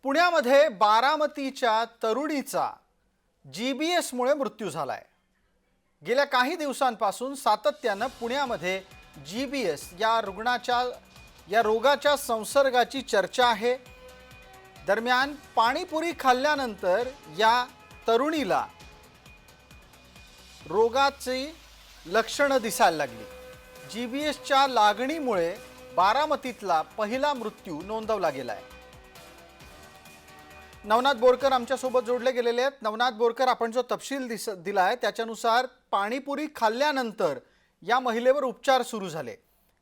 पुण्यामध्ये बारामतीच्या तरुणीचा GBS मुळे मृत्यू झालाय। गेल्या काही दिवसांपासून सातत्याने पुण्यामध्ये GBS या रोगाच्या संसर्गाची चर्चा आहे। दरम्यान पाणीपुरी खाल्ल्यानंतर या तरुणीला रोगाची लक्षणे दिसायला लागली। GBSच्या लागणीमुळे बारामतीतला पहिला मृत्यू नोंदवला गेलाय। नवनाथ बोरकर आमच्या सोबत जोडले गेलेले आहेत। नवनाथ बोरकर, आपण जो तपशील दिलाय त्याच्यानुसार पाणीपुरी खाल्ल्यानंतर या महिलेवर उपचार सुरू झाले।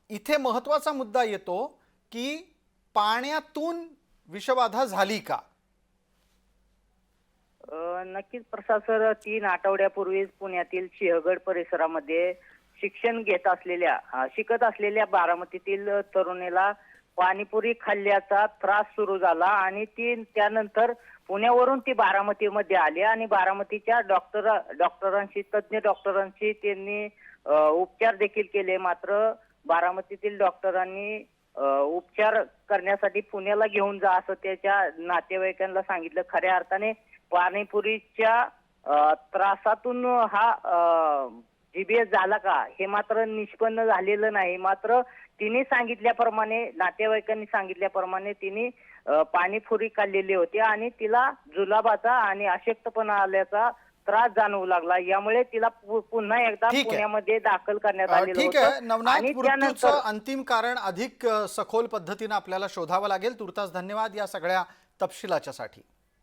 इथे महत्त्वाचा मुद्दा येतो की पाण्यातून विषबाधा झाली का? नक्कीच प्रसाद सर, 3 आठवड्यापूर्वी पुण्यातील सिंहगड परिसरामध्ये शिकत असलेल्या बारामतीतील तरुणीला पाणीपुरी खाल्ल्याचा त्रास सुरू झाला आणि त्यानंतर पुण्यावरून ती बारामतीमध्ये आली आणि बारामतीच्या तज्ञ डॉक्टरांशी त्यांनी उपचार देखील केले। मात्र बारामतीतील डॉक्टरांनी उपचार करण्यासाठी पुण्याला घेऊन जा असं त्याच्या नातेवाईकांना सांगितलं। खऱ्या अर्थाने पाणीपुरीच्या त्रासातून हा GBS झाला का हे मात्र निष्पन्न झालेलं नाही। मात्र तिने सांगितल्याप्रमाणे, नातेवाईकांनी सांगितल्याप्रमाणे तिने पाणीपुरी खाल्लेली होती आणि तिला जुलाबाचा आणि अशक्तपणा आल्याचा त्रास जाणवू लागला। यामुळे तिला पुन्हा एकदा पुण्यामध्ये दाखल करण्यात आलेलं होतं। ठीक आहे नवनाथ, मृत्यूचं अंतिम कारण अधिक सखोल पद्धतीने आपल्याला शोधावं लागेल। तुर्तास धन्यवाद या सगळ्या तपशिलाच्यासाठी।